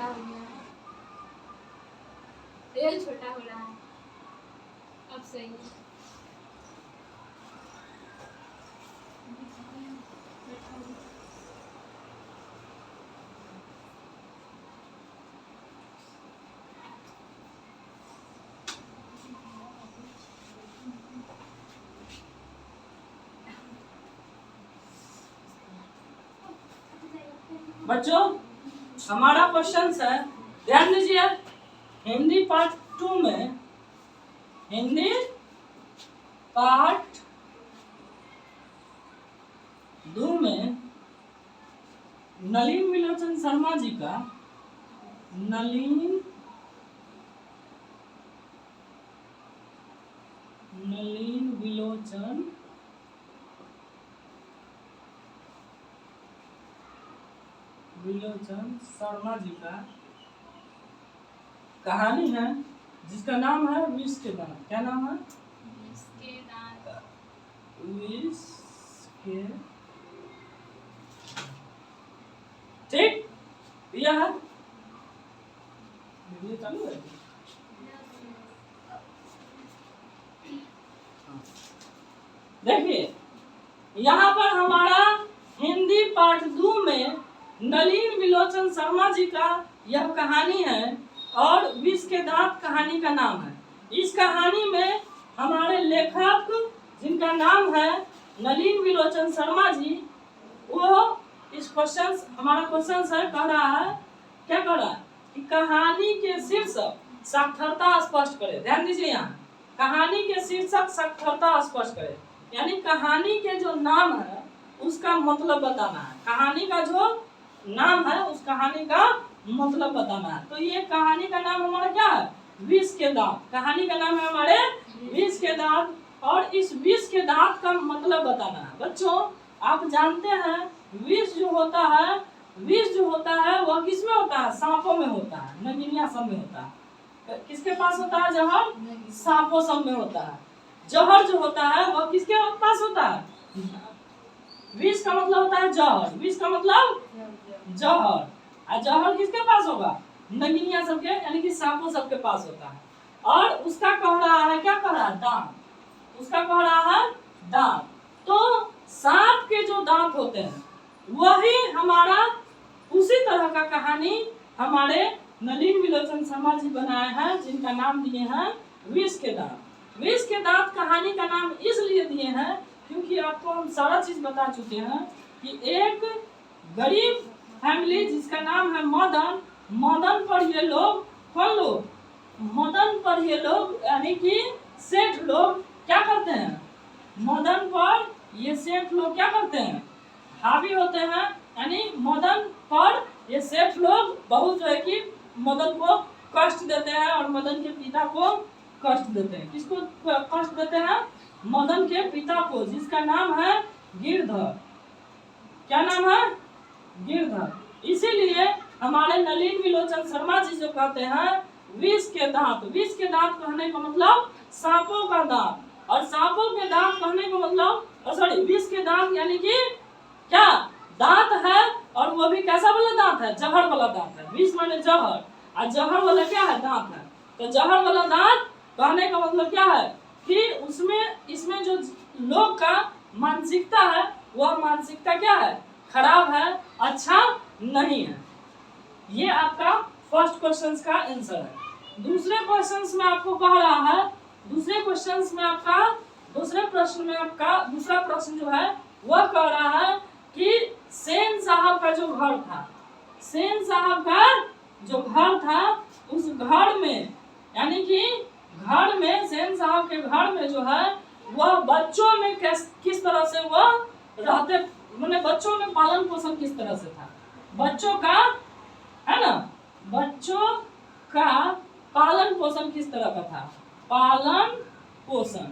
छोटा हो गया है, रेल छोटा हो रहा है। अब सही है। बच्चों हमारा क्वेश्चन है, ध्यान दीजिए, हिंदी पार्ट 2 में, हिंदी पार्ट 2 में नलिन विलोचन शर्मा जी का, नलिन विलोचन शर्मा जी का कहानी है जिसका नाम है विष के दांत। क्या नाम है? विष के दांत। विष के, ठीक, यह है, वीडियो चालू है। देखिए यहाँ पर हमारा हिंदी पार्ट 2 में नलिन विलोचन शर्मा जी का यह कहानी है और विष के दांत कहानी का नाम है। इस कहानी में हमारे लेखक जिनका नाम है नलिन विलोचन शर्मा जी, वो इस क्वेश्चन, हमारा क्वेश्चन है, कह रहा है, क्या कह रहा है कि कहानी के शीर्षक साक्षरता स्पष्ट करे। ध्यान दीजिए, यहाँ कहानी के शीर्षक साक्षरता स्पष्ट करे, यानी कहानी के जो नाम है उसका मतलब बताना है। कहानी का जो नाम है उस कहानी का मतलब बताना है। तो ये कहानी का नाम हमारा क्या है? विष के दांत। कहानी का नाम है हमारे विष के दांत, और इस विष के दांत का मतलब बताना है। बच्चों आप जानते हैं विष जो होता है वह किस में होता है? सांपों में होता है, नगिनिया सब में होता है। किसके पास होता है जहर? सांपों सब में होता है। जहर जो होता है वह किसके पास होता है? विष का मतलब होता है जहर, विष का मतलब जहर, और जहर किसके पास होगा? नगिनिया सबके, यानी कि सांपों सबके पास होता है। और उसका कह रहा है, क्या कह रहा है? दांत। उसका कह रहा है दांत। तो सांप के जो दांत होते हैं वही हमारा उसी तरह का कहानी हमारे नलिन विलोचन शर्मा जी बनाए हैं, जिनका नाम दिए हैं विष के दांत। विष के दांत कहानी का नाम इसलिए दिए हैं क्योंकि आपको हम सारा चीज बता चुके हैं कि एक गरीब फैमिली जिसका नाम है मदन, मदन पर ये लोग, कौन लोग? मदन पर ये लोग यानी कि सेठ लोग क्या करते हैं? मदन पर ये सेठ लोग क्या करते हैं? हावी होते हैं, यानी मदन पर ये सेठ लोग बहुत जो है कि मदन को कष्ट देते हैं और मदन के पिता को कष्ट देते हैं। किसको कष्ट देते हैं? मदन के पिता को, जिसका नाम है गिरधर। क्या नाम है? गिरधर। इसीलिए हमारे नलिन विलोचन शर्मा जी जो कहते हैं विष के दांत। विष के दांत कहने का मतलब सांपों का दांत, और सांपों के दांत कहने का मतलब, सॉरी, विष के दांत यानी कि क्या? दांत है, और वो भी कैसा वाला दांत है? जहर वाला दांत है। विष माने जहर, और जहर वाला क्या है? दांत है। तो जहर वाला दांत कहने का मतलब क्या है कि इसमें जो लोग का मानसिकता है वह मानसिकता क्या है? खराब है, अच्छा नहीं है। ये आपका फर्स्ट क्वेश्चन का आंसर है। दूसरे क्वेश्चन में आपको कह रहा है, दूसरे प्रश्न में आपका दूसरा प्रश्न जो है वह कह रहा है कि सेन साहब का जो घर था, सेन साहब का जो घर था, उस घर में, यानी कि घर में, सेन साहब के घर में जो है वह बच्चों में किस तरह से वह रहते, मैंने बच्चों में पालन पोषण किस तरह से था? बच्चों का, है ना, बच्चों का पालन पोषण किस तरह का था? पालन पोषण।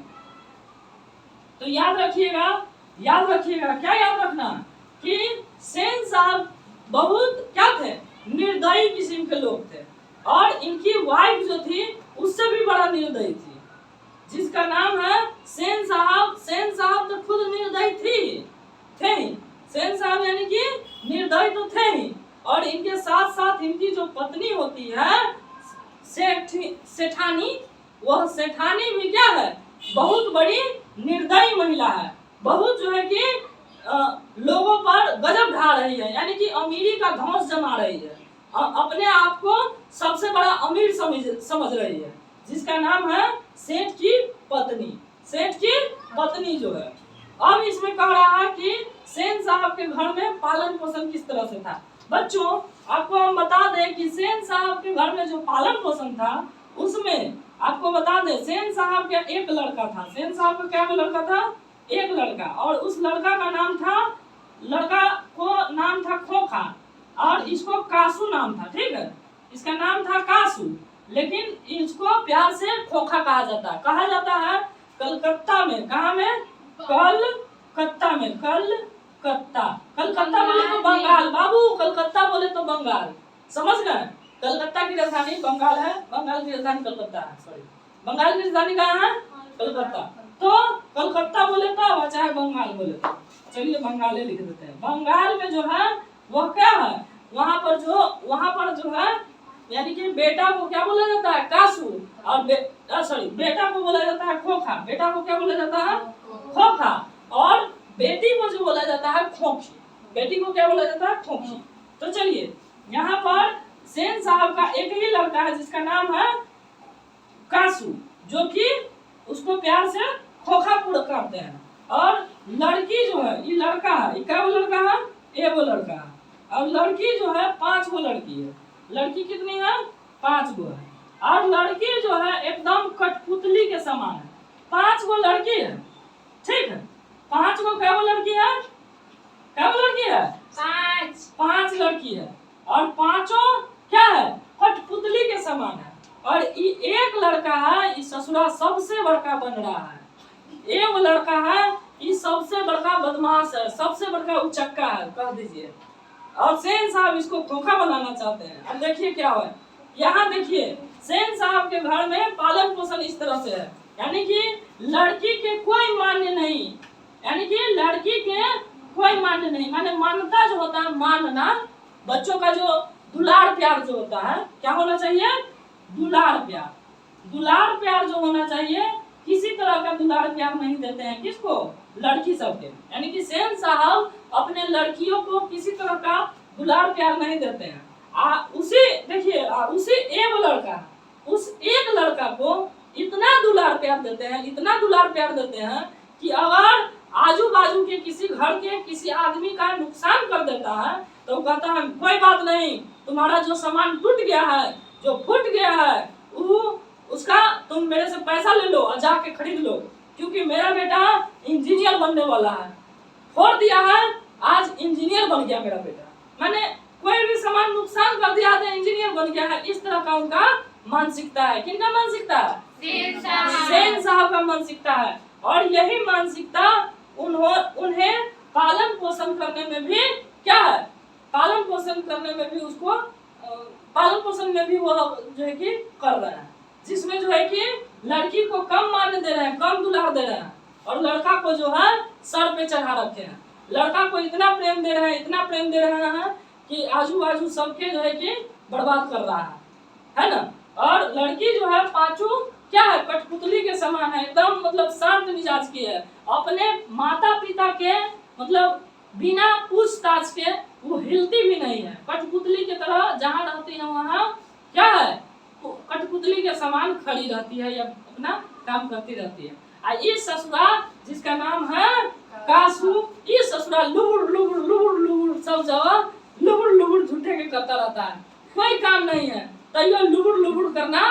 तो याद रखिएगा, क्या याद रखना कि सेन साहब बहुत क्या थे? निर्दयी किस्म के लोग थे, और इनकी वाइफ जो थी उससे भी बड़ा निर्दयी थी, जिसका नाम है सेन साहब। सेन साहब तो खुद निर्दयी थे ही। सेन साहब यानी कि निर्दयी तो थे ही, और इनके साथ साथ इनकी जो पत्नी होती है सेठानी, वह सेठानी भी क्या है, बहुत बड़ी निर्दयी महिला है। बहुत जो है कि लोगों पर गजब ढा रही है, यानी कि अमीरी का धौंस जमा रही है, अपने आप को सबसे बड़ा अमीर समझ रही है, जिसका नाम है सेठ की पत्नी। सेठ की पत्नी जो है, अब इसमें कह रहा है कि सेन साहब के घर में पालन पोषण किस तरह से था। बच्चों आपको हम बता दें कि सेन साहब के घर में जो पालन पोषण था, उसमें आपको बता दें सेन साहब का एक लड़का था। सेन साहब का क्या लड़का था, एक लड़का, और उस लड़का का नाम था, लड़का को नाम था खोखा, और इसको कासू नाम था। ठीक है, इसका नाम था कासू, लेकिन इसको प्यार से खोखा कहा जाता है। कहा जाता है कलकत्ता में, कहाँ में, कलकत्ता में, कलकत्ता, कलकत्ता बोले तो बंगाल बाबू, कलकत्ता बोले तो बंगाल, समझ गए। कलकत्ता की राजधानी बंगाल है, बंगाल की राजधानी कलकत्ता है, सॉरी बंगाल की राजधानी कहाँ है, कलकत्ता। तो कलकत्ता बोले तो चाहे बंगाल बोले तो, चलिए बंगाल लिख देते हैं। बंगाल में जो है वह क्या है, वहाँ पर जो है यानी कि बेटा को क्या बोला जाता है, कासू, और बेटा को बोला जाता है खोखा। बेटा को क्या बोला जाता है, खोखा, और बेटी को जो बोला जाता है खोखी। बेटी को क्या बोला जाता है, खोखी। तो चलिए यहाँ पर सेन साहब का एक ही लड़का है जिसका नाम है कासू, जो कि उसको प्यार से खोखा पूरा करते हैं। और लड़की जो है, ये लड़का है, ये क्या वो लड़का है, ये वो लड़का है, और लड़की जो है 5 गो लड़की है। लड़की कितनी है, 5 गो है, और लड़की जो है एकदम कठपुतली के समान है। 5 गो लड़की है, ठीक है, 5 गो क्या वो लड़की है, क्या वो लड़की है, 5 लड़की है, और पांचों क्या है, कठपुतली के समान है। और एक लड़का है, इस ससुरा सबसे बड़का बन रहा है। ये वो लड़का है, ये सबसे बड़का बदमाश है, सबसे बड़का उचक्का है, कह दीजिए। और सेन साहब इसको खोखा बनाना चाहते हैं। अब देखिए क्या हुआ, यहाँ देखिए सेन साहब के घर में पालन पोषण इस तरह से है, यानी कि लड़की के कोई मान्य नहीं, यानी कि लड़की के कोई मान्य नहीं, माने मान्यता जो होता है, मानना, बच्चों का जो दुलार प्यार जो होता है, क्या होना चाहिए, दुलार प्यार। दुलार प्यार जो होना चाहिए, किसी तरह का दुलार प्यार नहीं देते हैं, किसको, लड़की सबके। यानी कि सेन साहब अपने लड़कियों को किसी तरह का दुलार प्यार नहीं देते हैं। उसी देखिए, उसी एक लड़का, उस एक लड़का को इतना दुलार प्यार देते हैं, इतना दुलार प्यार देते हैं कि अगर आजू बाजू के किसी घर के किसी आदमी का नुकसान कर देता है तो कहता है कोई बात नहीं, तुम्हारा जो सामान टूट गया है, जो फूट गया है, उसका तुम मेरे से पैसा ले लो और जाके खरीद लो, क्योंकि मेरा बेटा इंजीनियर बनने वाला है। फोड़ दिया है, आज इंजीनियर बन गया मेरा बेटा, मैंने कोई भी सामान नुकसान कर दिया तो इंजीनियर बन गया है। इस तरह का उनका मानसिकता है। किनका मानसिकता है, सेन साहब का मानसिकता है। और यही मानसिकता उन्हें पालन पोषण करने में भी क्या है, पालन पोषण करने में भी उसको पालन पोषण में भी वो जो है कि कर रहा है, जिसमें जो है कि लड़की को कम मान दे रहे हैं, कम दुलार दे रहे हैं, और लड़का को जो है सर पे चढ़ा रखे हैं। लड़का को इतना प्रेम दे रहे हैं, इतना प्रेम दे रहे हैं कि आजू बाजू सबके जो है कि बर्बाद कर रहा है ना। और लड़की जो है पांचों क्या है, कठपुतली के समान है, एकदम मतलब शांत मिजाज की है, अपने माता पिता के मतलब बिना पूछताछ के वो हिलती भी नहीं है। कठपुतली की तरह जहाँ रहती है वहाँ क्या है, कठपुतली के समान खड़ी रहती है या अपना काम करती रहती है। ये ससुरा जिसका नाम है कासू, ये ससुरा लुबुर लुबुर लुबुर लुबुर सब जगह लुबुर लुबुर झूठे के करता रहता है, कोई काम नहीं है, तो ये लुबुर लुबुर करना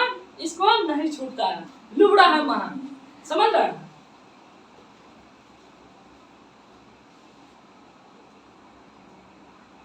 इसको नहीं छूटता है, लुबड़ा है महान, समझ रहे हैं।